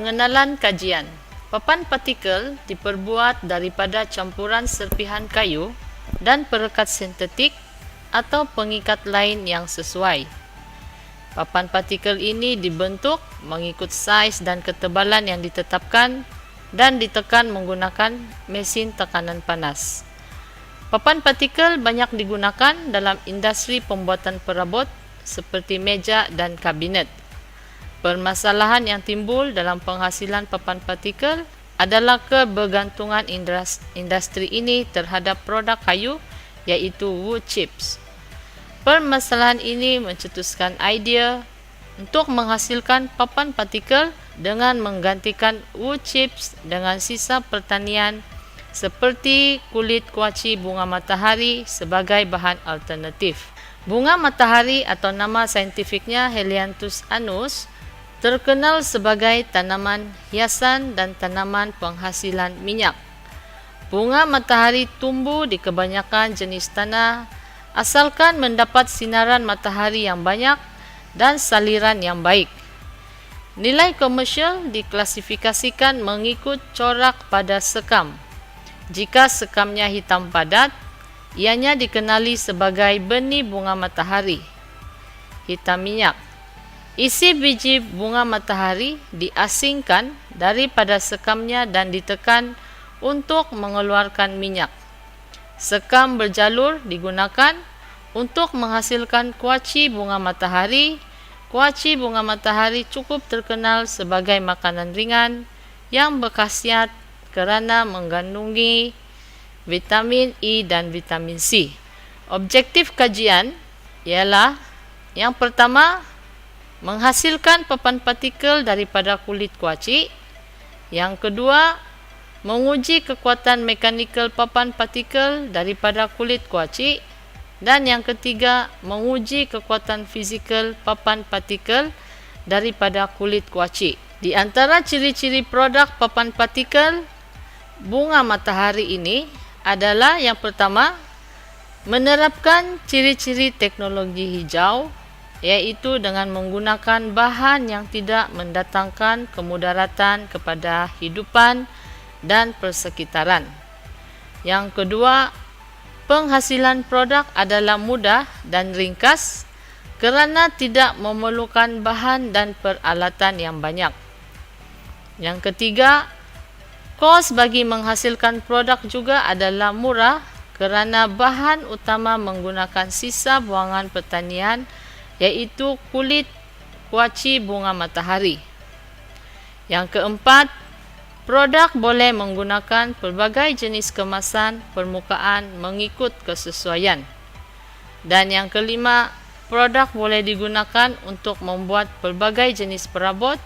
Pengenalan kajian. Papan partikel diperbuat daripada campuran serpihan kayu dan perekat sintetik atau pengikat lain yang sesuai. Papan partikel ini dibentuk mengikut saiz dan ketebalan yang ditetapkan dan ditekan menggunakan mesin tekanan panas. Papan partikel banyak digunakan dalam industri pembuatan perabot seperti meja dan kabinet. Permasalahan yang timbul dalam penghasilan papan partikel adalah kebergantungan industri ini terhadap produk kayu, iaitu wood chips. Permasalahan ini mencetuskan idea untuk menghasilkan papan partikel dengan menggantikan wood chips dengan sisa pertanian seperti kulit kuaci bunga matahari sebagai bahan alternatif. Bunga matahari atau nama saintifiknya Helianthus annus terkenal sebagai tanaman hiasan dan tanaman penghasilan minyak. Bunga matahari tumbuh di kebanyakan jenis tanah asalkan mendapat sinaran matahari yang banyak dan saliran yang baik. Nilai komersial diklasifikasikan mengikut corak pada sekam. Jika sekamnya hitam padat, ianya dikenali sebagai benih bunga matahari. Hitam minyak. Isi biji bunga matahari diasingkan daripada sekamnya dan ditekan untuk mengeluarkan minyak. Sekam berjalur digunakan untuk menghasilkan kuaci bunga matahari. Kuaci bunga matahari cukup terkenal sebagai makanan ringan yang berkhasiat kerana mengandungi vitamin E dan vitamin C. Objektif kajian ialah yang pertama, menghasilkan papan partikel daripada kulit kuaci. Yang kedua, menguji kekuatan mekanikal papan partikel daripada kulit kuaci. Dan yang ketiga, menguji kekuatan fizikal papan partikel daripada kulit kuaci. Di antara ciri-ciri produk papan partikel bunga matahari ini adalah yang pertama, menerapkan ciri-ciri teknologi hijau, iaitu dengan menggunakan bahan yang tidak mendatangkan kemudaratan kepada hidupan dan persekitaran. Yang kedua, penghasilan produk adalah mudah dan ringkas kerana tidak memerlukan bahan dan peralatan yang banyak. Yang ketiga, kos bagi menghasilkan produk juga adalah murah kerana bahan utama menggunakan sisa buangan pertanian, iaitu kulit kuaci bunga matahari. Yang keempat, produk boleh menggunakan pelbagai jenis kemasan permukaan mengikut kesesuaian. Dan yang kelima, produk boleh digunakan untuk membuat pelbagai jenis perabot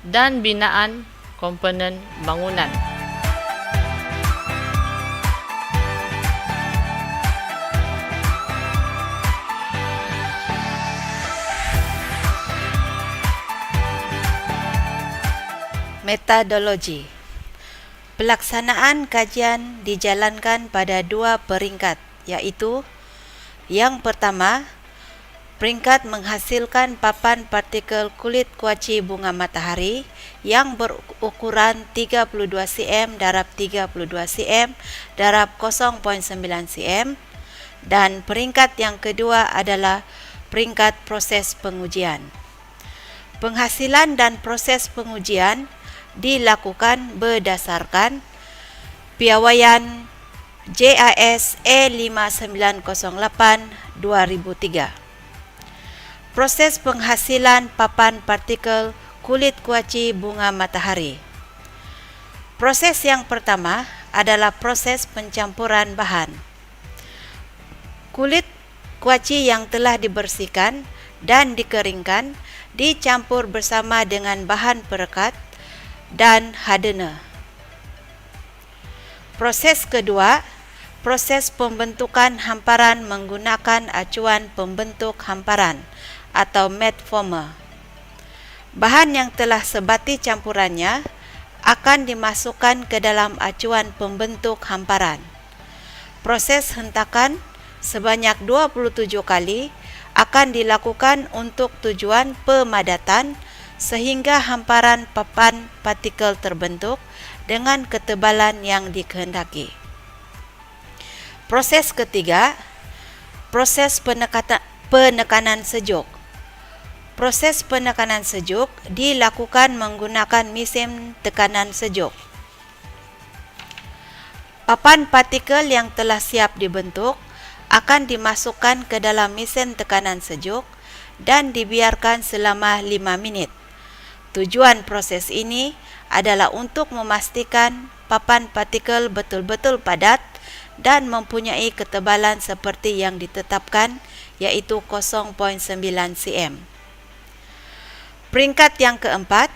dan binaan komponen bangunan. Metodologi. Pelaksanaan kajian dijalankan pada dua peringkat, iaitu yang pertama, peringkat menghasilkan papan partikel kulit kuaci bunga matahari yang berukuran 32 cm darab 32 cm darab 0.9 cm, dan peringkat yang kedua adalah peringkat proses pengujian. Penghasilan dan proses pengujian dilakukan berdasarkan piawaian JIS E5908-2003. Proses penghasilan papan partikel kulit kuaci bunga matahari. Proses yang pertama adalah proses pencampuran bahan. Kulit kuaci yang telah dibersihkan dan dikeringkan dicampur bersama dengan bahan perekat dan hardener. Proses kedua, proses pembentukan hamparan menggunakan acuan pembentuk hamparan atau mat former. Bahan yang telah sebati campurannya akan dimasukkan ke dalam acuan pembentuk hamparan. Proses hentakan sebanyak 27 kali akan dilakukan untuk tujuan pemadatan sehingga hamparan papan partikel terbentuk dengan ketebalan yang dikehendaki. Proses ketiga, proses penekanan sejuk. Proses penekanan sejuk dilakukan menggunakan mesin tekanan sejuk. Papan partikel yang telah siap dibentuk akan dimasukkan ke dalam mesin tekanan sejuk dan dibiarkan selama 5 minit. Tujuan proses ini adalah untuk memastikan papan partikel betul-betul padat dan mempunyai ketebalan seperti yang ditetapkan, yaitu 0.9 cm. Peringkat yang keempat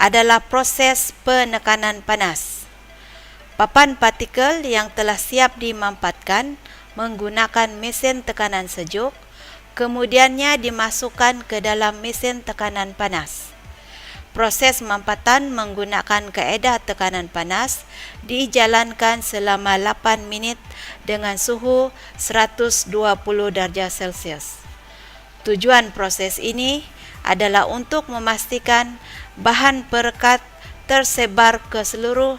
adalah proses penekanan panas. Papan partikel yang telah siap dimampatkan menggunakan mesin tekanan sejuk, kemudiannya dimasukkan ke dalam mesin tekanan panas. Proses mampatan menggunakan kaedah tekanan panas dijalankan selama 8 minit dengan suhu 120 darjah Celcius. Tujuan proses ini adalah untuk memastikan bahan perekat tersebar ke seluruh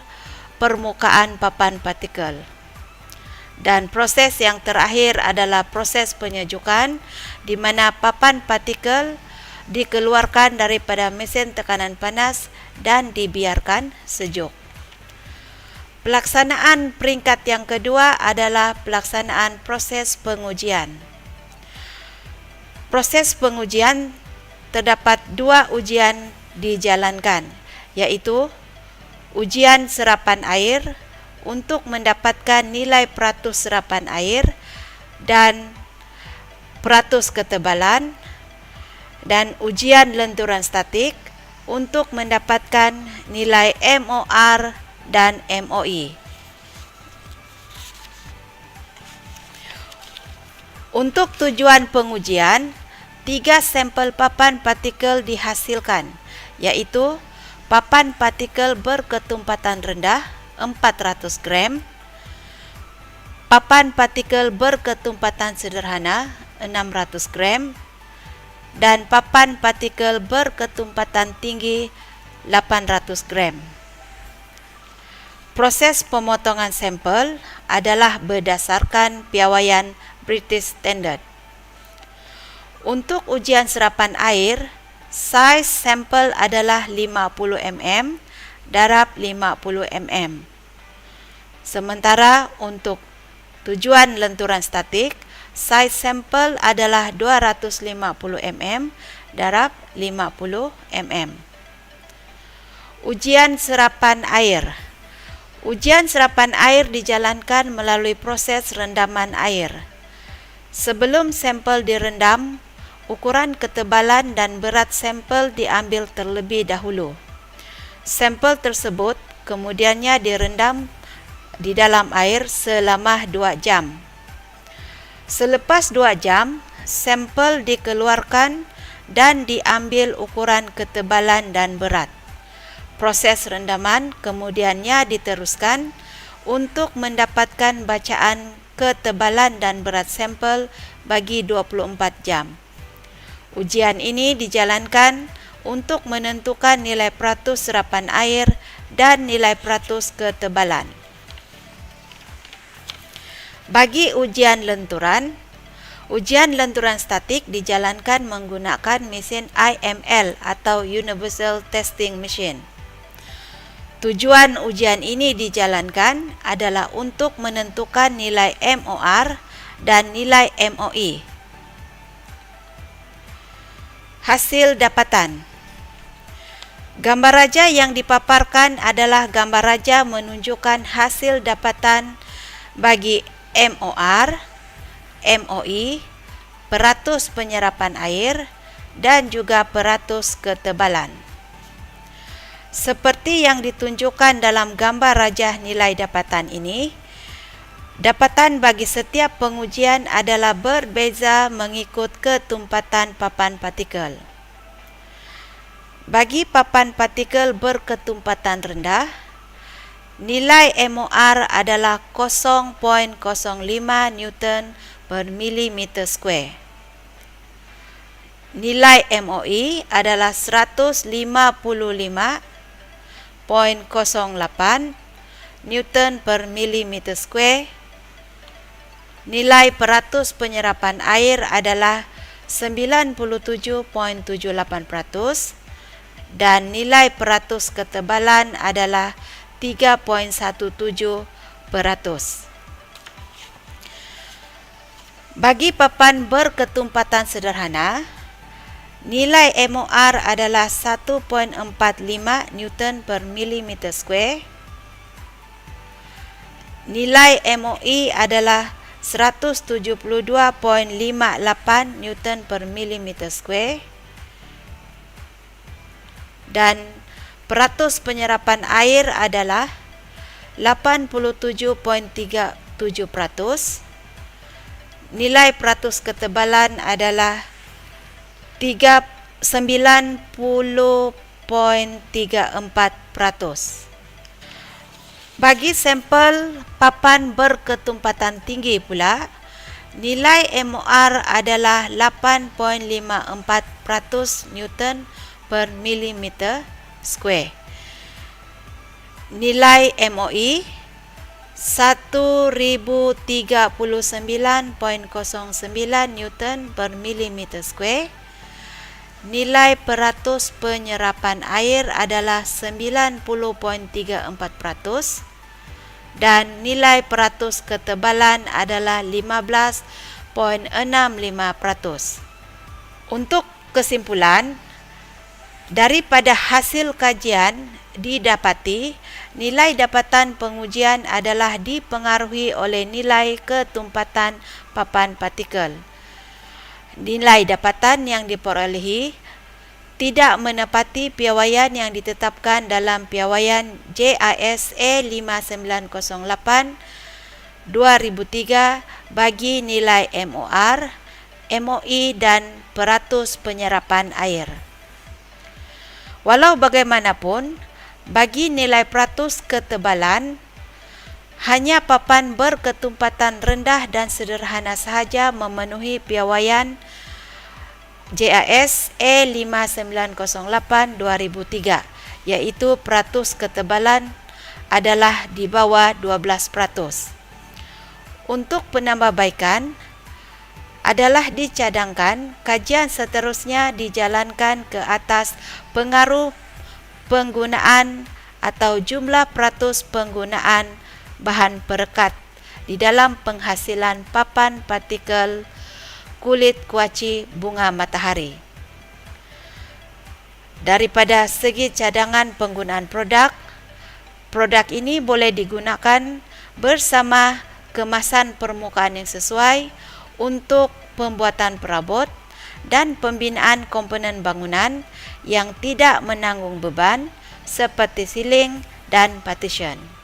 permukaan papan partikel. Dan proses yang terakhir adalah proses penyejukan, di mana papan partikel dikeluarkan daripada mesin tekanan panas dan dibiarkan sejuk. Pelaksanaan peringkat yang kedua adalah pelaksanaan proses pengujian. Proses pengujian terdapat 2 ujian dijalankan, yaitu ujian serapan air untuk mendapatkan nilai peratus serapan air dan peratus ketebalan, dan ujian lenturan statik untuk mendapatkan nilai MOR dan MOI. Untuk tujuan pengujian, 3 sampel papan partikel dihasilkan, yaitu papan partikel berketumpatan rendah 400 gram, papan partikel berketumpatan sederhana 600 gram, dan papan partikel berketumpatan tinggi 800 gram. Proses pemotongan sampel adalah berdasarkan piawaian British Standard. Untuk ujian serapan air, saiz sampel adalah 50 mm darab 50 mm. Sementara untuk tujuan lenturan statik, saiz sampel adalah 250 mm darab 50 mm. Ujian serapan air. Ujian serapan air dijalankan melalui proses rendaman air. Sebelum sampel direndam, ukuran ketebalan dan berat sampel diambil terlebih dahulu. Sampel tersebut kemudiannya direndam di dalam air selama 2 jam. Selepas 2 jam, sampel dikeluarkan dan diambil ukuran ketebalan dan berat. Proses rendaman kemudiannya diteruskan untuk mendapatkan bacaan ketebalan dan berat sampel bagi 24 jam. Ujian ini dijalankan untuk menentukan nilai peratus serapan air dan nilai peratus ketebalan. Bagi ujian lenturan statik dijalankan menggunakan mesin IML atau Universal Testing Machine. Tujuan ujian ini dijalankan adalah untuk menentukan nilai MOR dan nilai MOI. Hasil dapatan. Gambar raja yang dipaparkan adalah gambar raja menunjukkan hasil dapatan bagi MOR, MOI, peratus penyerapan air, dan juga peratus ketebalan. Seperti yang ditunjukkan dalam gambar rajah nilai dapatan ini, dapatan bagi setiap pengujian adalah berbeza mengikut ketumpatan papan partikel. Bagi papan partikel berketumpatan rendah, nilai MOR adalah 0.05 Newton per mm². Nilai MOE adalah 155.08 Newton per milimeter square. Nilai peratus penyerapan air adalah 97.78% dan nilai peratus ketebalan adalah 3.17%. Bagi papan berketumpatan sederhana, nilai MOR adalah 1.45 Newton per milimeter square. Nilai MOE adalah 172.58 Newton per milimeter square. Dan peratus penyerapan air adalah 87.37%. Nilai peratus ketebalan adalah 90.34%. Bagi sampel papan berketumpatan tinggi pula, nilai MOR adalah 8.54% Newton per milimeter square. Nilai MOE 1039.09 Newton per milimeter square. Nilai peratus penyerapan air adalah 90.34% dan nilai peratus ketebalan adalah 15.65%. Untuk kesimpulan, daripada hasil kajian didapati nilai dapatan pengujian adalah dipengaruhi oleh nilai ketumpatan papan partikel. Nilai dapatan yang diperolehi tidak menepati piawaian yang ditetapkan dalam piawaian JIS A5908/2003 bagi nilai MOR, MOE dan peratus penyerapan air. Walau bagaimanapun, bagi nilai peratus ketebalan, hanya papan berketumpatan rendah dan sederhana sahaja memenuhi piawaian JIS A5908/2003, iaitu peratus ketebalan adalah di bawah 12%. Untuk penambahbaikan, adalah dicadangkan kajian seterusnya dijalankan ke atas pengaruh penggunaan atau jumlah peratus penggunaan bahan perekat di dalam penghasilan papan partikel kulit kuaci bunga matahari. Daripada segi cadangan penggunaan produk ini boleh digunakan bersama kemasan permukaan yang sesuai untuk pembuatan perabot dan pembinaan komponen bangunan yang tidak menanggung beban seperti siling dan partition.